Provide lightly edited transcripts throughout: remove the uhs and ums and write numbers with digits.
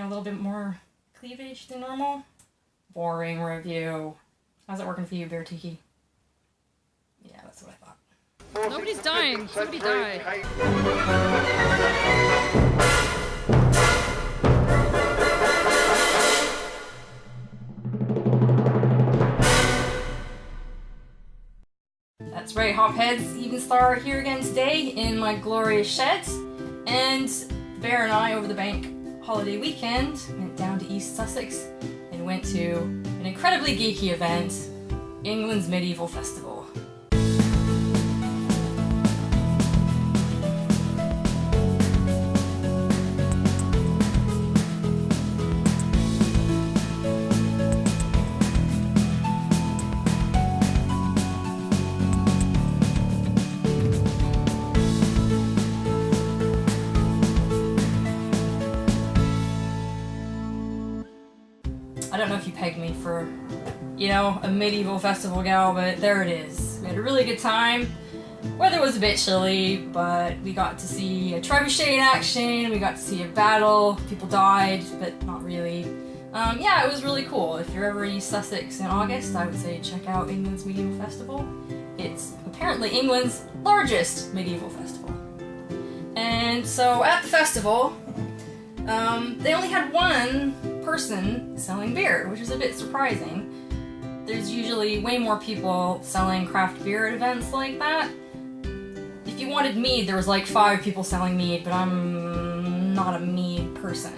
a little bit more cleavage than normal. Boring review. How's it working for you, Bear Tiki? Yeah, that's what I thought. Nobody's dying. Somebody died. That's right, Hopheads, Even Star here again today in my glorious shed. And Bear and I, over the bank holiday weekend, went down to East Sussex and went to an incredibly geeky event, England's Medieval Festival. I don't know if you pegged me for, a medieval festival gal, but there it is. We had a really good time. Weather was a bit chilly, but we got to see a trebuchet in action, we got to see a battle, people died, but not really. Yeah, it was really cool. If you're ever in East Sussex in August, I would say check out England's Medieval Festival. It's apparently England's largest medieval festival. And so at the festival, they only had one person selling beer, which is a bit surprising. There's usually way more people selling craft beer at events like that. If you wanted mead, there was like 5 people selling mead, but I'm not a mead person.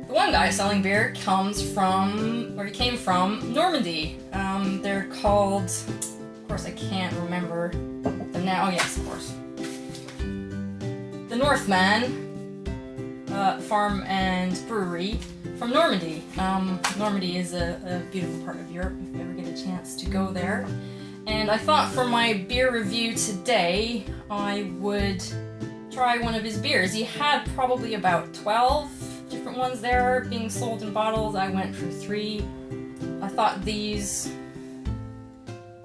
The one guy selling beer came from Normandy. They're called, of course I can't remember them now. Oh yes, of course. The Northman. Farm and brewery from Normandy. Normandy is a beautiful part of Europe if you ever get a chance to go there. And I thought for my beer review today, I would try one of his beers. He had probably about 12 different ones there being sold in bottles. I went for 3. I thought these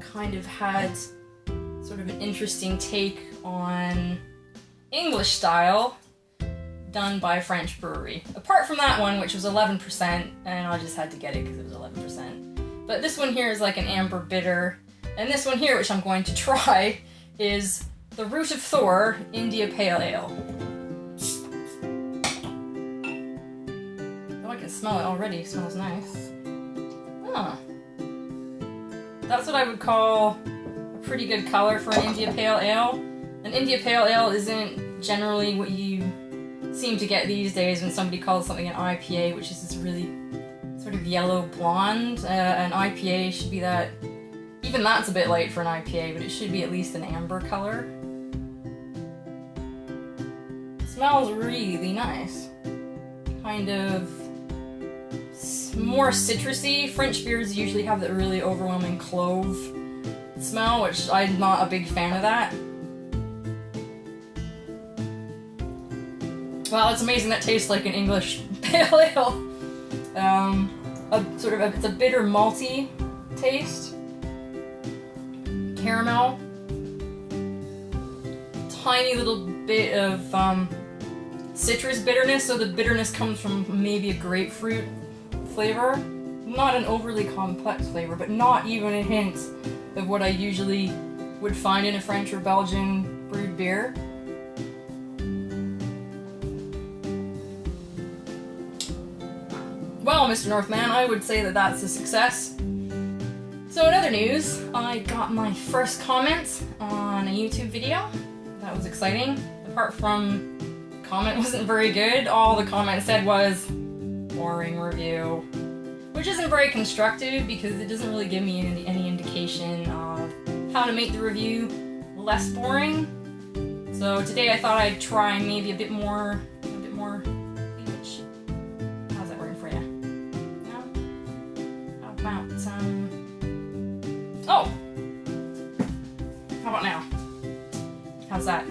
kind of had sort of an interesting take on English style, done by a French brewery. Apart from that one, which was 11%, and I just had to get it because it was 11%. But this one here is like an amber bitter, and this one here, which I'm going to try, is the Route de Thor India Pale Ale. Oh, I can smell it already. It smells nice. Oh. That's what I would call a pretty good color for an India Pale Ale. An India Pale Ale isn't generally what you seem to get these days when somebody calls something an IPA, which is this really sort of yellow blonde. An IPA should be that, even that's a bit light for an IPA, but it should be at least an amber color. It smells really nice. Kind of more citrusy. French beers usually have that really overwhelming clove smell, which I'm not a big fan of that. Wow, it's amazing. That tastes like an English pale ale. It's a bitter malty taste. Caramel. Tiny little bit of citrus bitterness, so the bitterness comes from maybe a grapefruit flavor. Not an overly complex flavor, but not even a hint of what I usually would find in a French or Belgian brewed beer. Well, Mr. Northman, I would say that that's a success. So in other news, I got my first comment on a YouTube video. That was exciting. Apart from the comment wasn't very good, all the comment said was, boring review. Which isn't very constructive because it doesn't really give me any indication of how to make the review less boring. So today I thought I'd try maybe a bit more cleavage. How's that working for you? No? How about oh! How about now? How's that?